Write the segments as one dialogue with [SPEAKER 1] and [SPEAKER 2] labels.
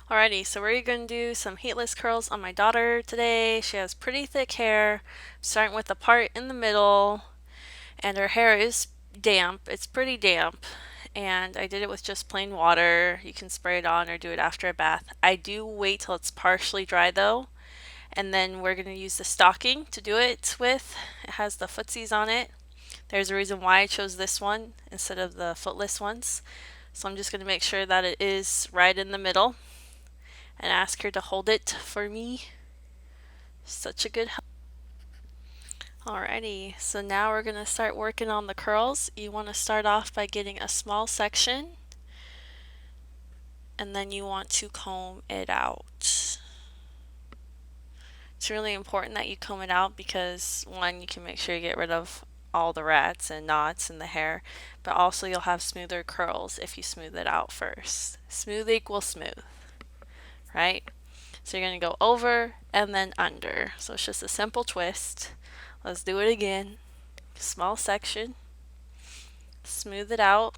[SPEAKER 1] Alrighty, so we're going to do some heatless curls on my daughter today. She has pretty thick hair, starting with the part in the middle, and her hair is damp. It's pretty damp, and I did it with just plain water. You can spray it on or do it after a bath. I do wait till it's partially dry though, and then we're going to use the stocking to do it with. It has the footsies on it. There's a reason why I chose this one instead of the footless ones. So I'm just going to make sure that it is right in the middle and ask her to hold it for me. Such a good help. Alrighty, so now we're going to start working on the curls. You want to start off by getting a small section, and then you want to comb it out. It's really important that you comb it out because one, you can make sure you get rid of all the rats and knots in the hair, but also you'll have smoother curls if you smooth it out first. Smooth equals smooth, right? So you're going to go over and then under. So it's just a simple twist. Let's do it again. Small section. Smooth it out.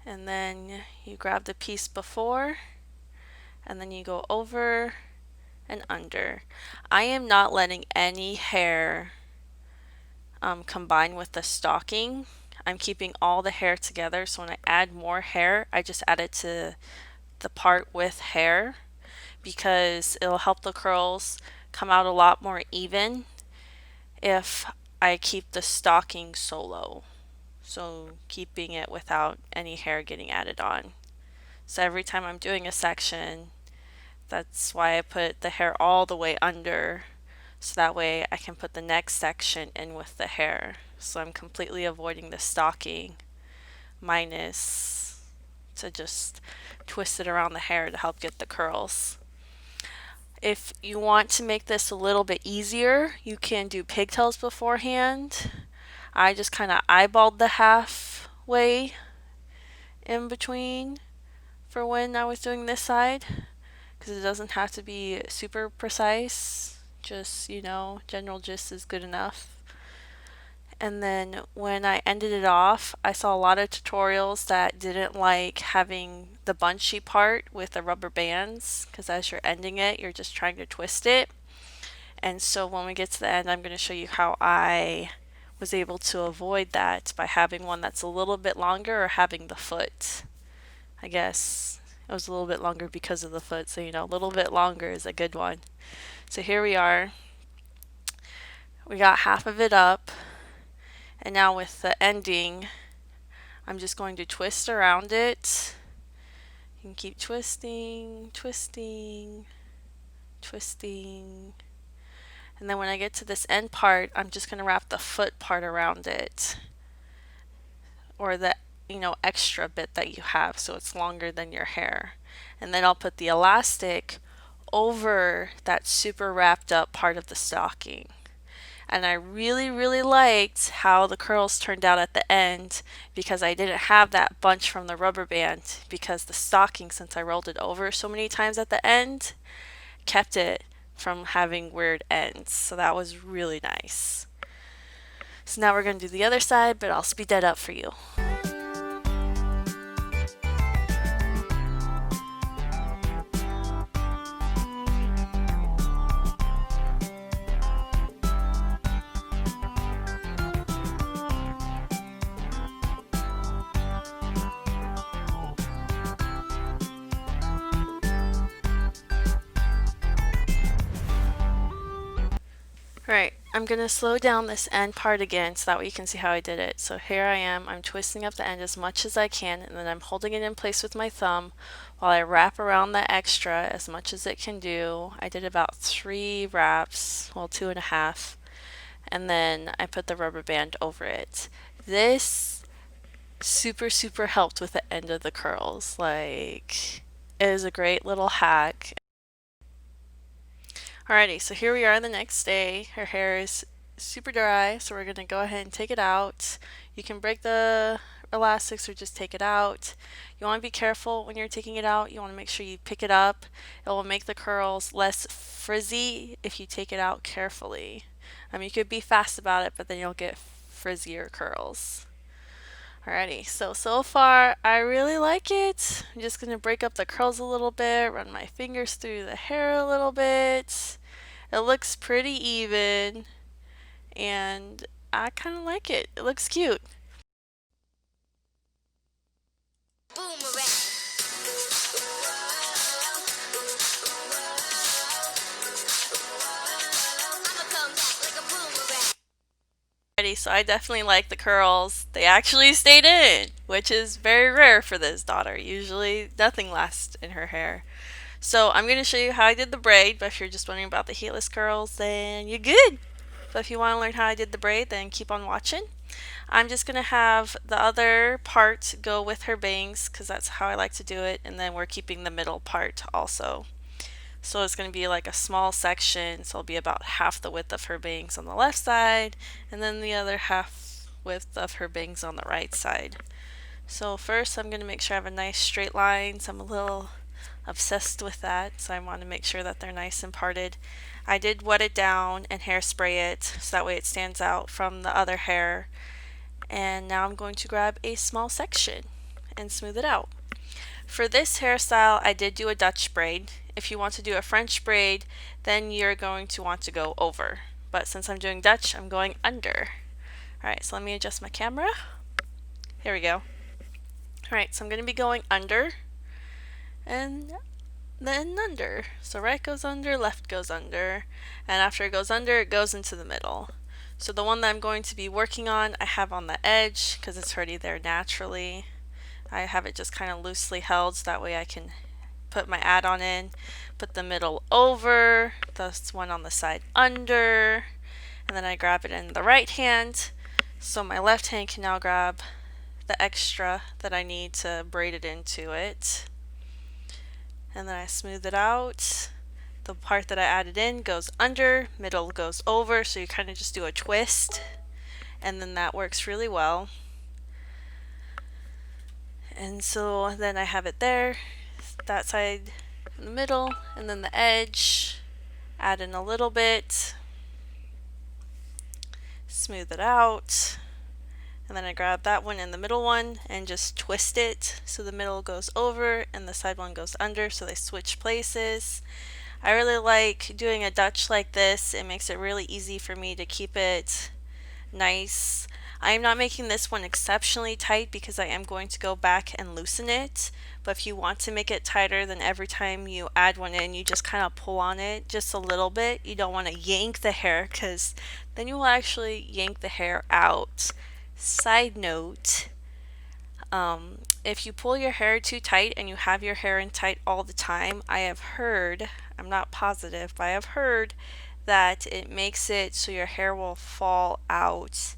[SPEAKER 1] And then you grab the piece before and then you go over and under. I am not letting any hair combine with the stocking. I'm keeping all the hair together, so when I add more hair, I just add it to the part with hair because it'll help the curls come out a lot more even if I keep the stocking solo. So keeping it without any hair getting added on. So every time I'm doing a section, that's why I put the hair all the way under, so that way I can put the next section in with the hair. So I'm completely avoiding the stocking minus to just twist it around the hair to help get the curls. If you want to make this a little bit easier, you can do pigtails beforehand. I just kind of eyeballed the halfway in between for when I was doing this side because it doesn't have to be super precise. Just, general gist is good enough. And then when I ended it off, I saw a lot of tutorials that didn't like having the bunchy part with the rubber bands because as you're ending it, you're just trying to twist it. And so when we get to the end, I'm going to show you how I was able to avoid that by having one that's a little bit longer or having the foot. I guess it was a little bit longer because of the foot, so a little bit longer is a good one. So here we are. We got half of it up. And now with the ending, I'm just going to twist around it. You can keep twisting, twisting, twisting. And then when I get to this end part, I'm just going to wrap the foot part around it. Or the, extra bit that you have so it's longer than your hair. And then I'll put the elastic over that super wrapped up part of the stocking. And I really, really liked how the curls turned out at the end because I didn't have that bunch from the rubber band because the stocking, since I rolled it over so many times at the end, kept it from having weird ends. So that was really nice. So now we're going to do the other side, but I'll speed that up for you. Alright, I'm going to slow down this end part again so that way you can see how I did it. So here I am, I'm twisting up the end as much as I can and then I'm holding it in place with my thumb while I wrap around the extra as much as it can do. I did about 3 wraps, well 2.5, and then I put the rubber band over it. This super helped with the end of the curls. Like, it is a great little hack. Alrighty, so here we are the next day. Her hair is super dry, so we're going to go ahead and take it out. You can break the elastics or just take it out. You want to be careful when you're taking it out. You want to make sure you pick it up. It will make the curls less frizzy if you take it out carefully. You could be fast about it, but then you'll get frizzier curls. Alrighty, so far I really like it. I'm just gonna break up the curls a little bit, run my fingers through the hair a little bit. It looks pretty even, and I kind of like it. It looks cute.
[SPEAKER 2] Boomerang. I'ma come back like a boomerang.
[SPEAKER 1] Alrighty, so I definitely like the curls. They actually stayed in, which is very rare for this daughter. Usually nothing lasts in her hair. So I'm going to show you how I did the braid, but if you're just wondering about the heatless curls, then you're good. But if you want to learn how I did the braid, then keep on watching. I'm just going to have the other part go with her bangs because that's how I like to do it, and then we're keeping the middle part also. So it's going to be like a small section, so it'll be about half the width of her bangs on the left side, and then the other half width of her bangs on the right side. So first I'm going to make sure I have a nice straight line, so I'm a little obsessed with that, so I want to make sure that they're nice and parted. I did wet it down and hairspray it so that way it stands out from the other hair. And now I'm going to grab a small section and smooth it out. For this hairstyle, I did do a Dutch braid. If you want to do a French braid, then you're going to want to go over. But since I'm doing Dutch, I'm going under. Alright, so let me adjust my camera. Here we go. Alright, so I'm going to be going under and then under. So right goes under, left goes under, and after it goes under, it goes into the middle. So the one that I'm going to be working on, I have on the edge because it's already there naturally. I have it just kind of loosely held so that way I can put my add-on in, put the middle over, this one on the side under, and then I grab it in the right hand. So my left hand can now grab the extra that I need to braid it into it. And then I smooth it out. The part that I added in goes under, middle goes over, so you kind of just do a twist, and then that works really well. And so then I have it there, that side in the middle, and then the edge, add in a little bit, smooth it out, and then I grab that one and the middle one and just twist it so the middle goes over and the side one goes under, so they switch places. I really like doing a Dutch like this. It makes it really easy for me to keep it nice. I am not making this one exceptionally tight because I am going to go back and loosen it. But if you want to make it tighter, then every time you add one in, you just kind of pull on it just a little bit. You don't want to yank the hair because then you will actually yank the hair out. Side note, if you pull your hair too tight and you have your hair in tight all the time, I have heard, I'm not positive, but I have heard that it makes it so your hair will fall out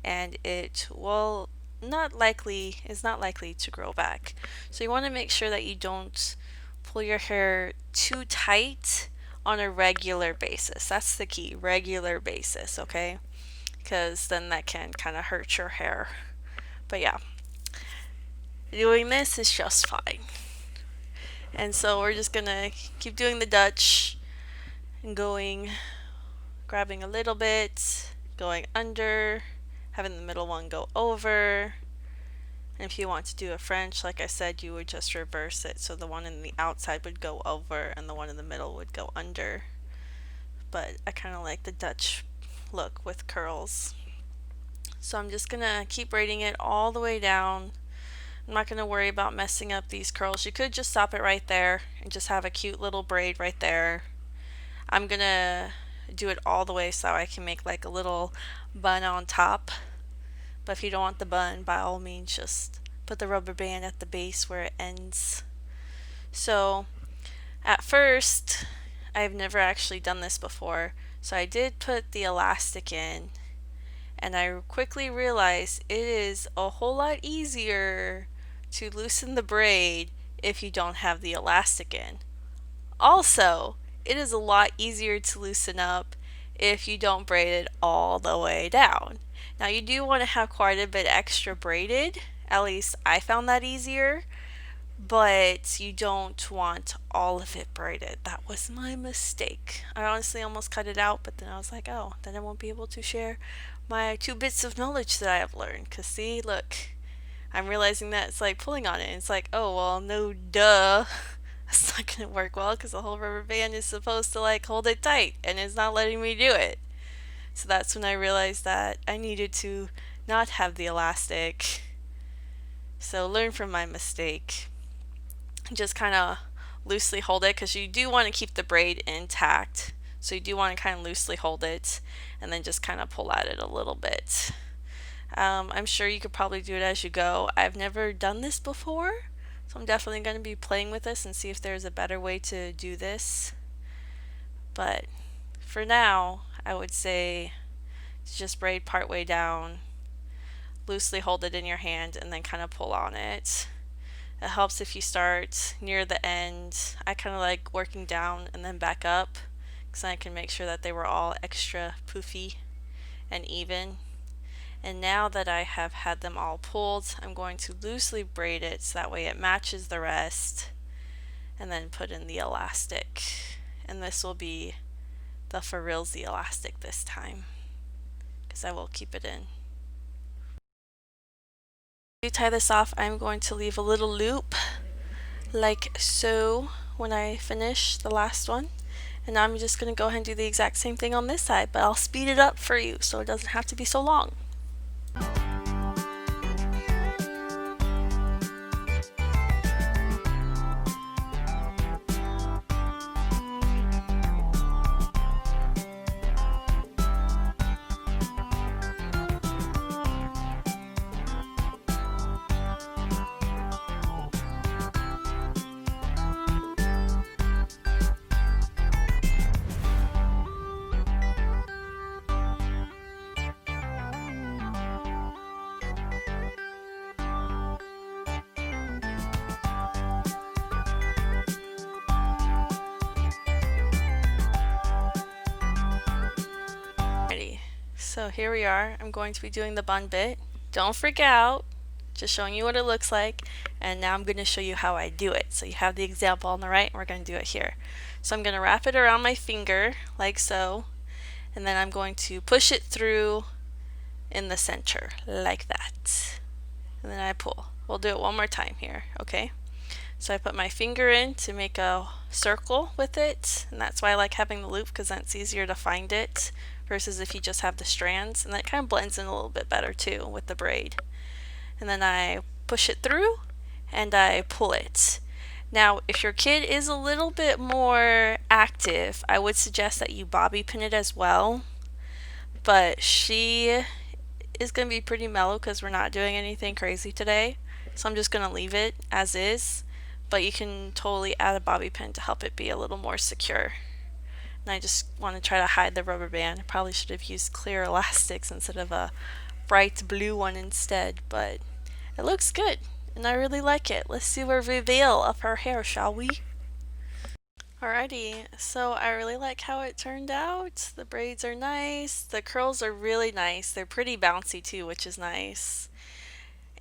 [SPEAKER 1] and it will is not likely to grow back. So you want to make sure that you don't pull your hair too tight on a regular basis. That's the key, regular basis, okay? Because then that can kind of hurt your hair. But yeah, doing this is just fine. And so we're just gonna keep doing the Dutch and grabbing a little bit, going under, having the middle one go over. And if you want to do a French, like I said, you would just reverse it. So the one in the outside would go over and the one in the middle would go under. But I kind of like the Dutch look with curls. So I'm just gonna keep braiding it all the way down. I'm not gonna worry about messing up these curls. You could just stop it right there and just have a cute little braid right there. I'm gonna do it all the way so I can make like a little bun on top. But if you don't want the bun, by all means just put the rubber band at the base where it ends. So at first, I've never actually done this before, so I did put the elastic in, and I quickly realized it is a whole lot easier to loosen the braid if you don't have the elastic in. Also, it is a lot easier to loosen up if you don't braid it all the way down. Now you do want to have quite a bit extra braided, at least I found that easier, but you don't want all of it braided. That was my mistake. I honestly almost cut it out, but then I was like, oh, then I won't be able to share my 2 bits of knowledge that I have learned. Cause see, look, I'm realizing that it's like pulling on it. And it's like, oh, well, no, duh. It's not going to work well because the whole rubber band is supposed to like hold it tight and it's not letting me do it. So that's when I realized that I needed to not have the elastic. So learn from my mistake. Just kind of loosely hold it because you do want to keep the braid intact. So you do want to kind of loosely hold it and then just kind of pull at it a little bit. I'm sure you could probably do it as you go. I've never done this before, so I'm definitely going to be playing with this and see if there's a better way to do this. But for now, I would say just braid part way down, loosely hold it in your hand, and then kind of pull on it. It helps if you start near the end. I kind of like working down and then back up because I can make sure that they were all extra poofy and even. And now that I have had them all pulled, I'm going to loosely braid it so that way it matches the rest, and then put in the elastic. And this will be the for realsy elastic this time because I will keep it in. To tie this off, I'm going to leave a little loop like so when I finish the last one. And now I'm just going to go ahead and do the exact same thing on this side, but I'll speed it up for you so it doesn't have to be so long. Alrighty, so here we are. I'm going to be doing the bun bit. Don't freak out, just showing you what it looks like, and now I'm going to show you how I do it. So you have the example on the right, and we're going to do it here. So I'm going to wrap it around my finger like so, and then I'm going to push it through in the center like that, and then I pull. We'll do it one more time here, okay? So I put my finger in to make a circle with it, and that's why I like having the loop because that's easier to find it versus if you just have the strands, and that kind of blends in a little bit better too with the braid. And then I push it through and I pull it. Now if your kid is a little bit more active, I would suggest that you bobby pin it as well, but she is going to be pretty mellow because we're not doing anything crazy today, so I'm just going to leave it as is, but you can totally add a bobby pin to help it be a little more secure. And I just want to try to hide the rubber band. I probably should have used clear elastics instead of a bright blue one instead, but it looks good and I really like it. Let's do a reveal of her hair, shall we? Alrighty, so I really like how it turned out. The braids are nice, the curls are really nice, they're pretty bouncy too, which is nice.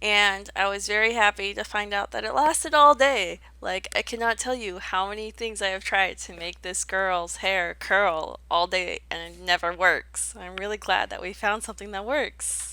[SPEAKER 1] And I was very happy to find out that it lasted all day. Like, I cannot tell you how many things I have tried to make this girl's hair curl all day and it never works. I'm really glad that we found something that works.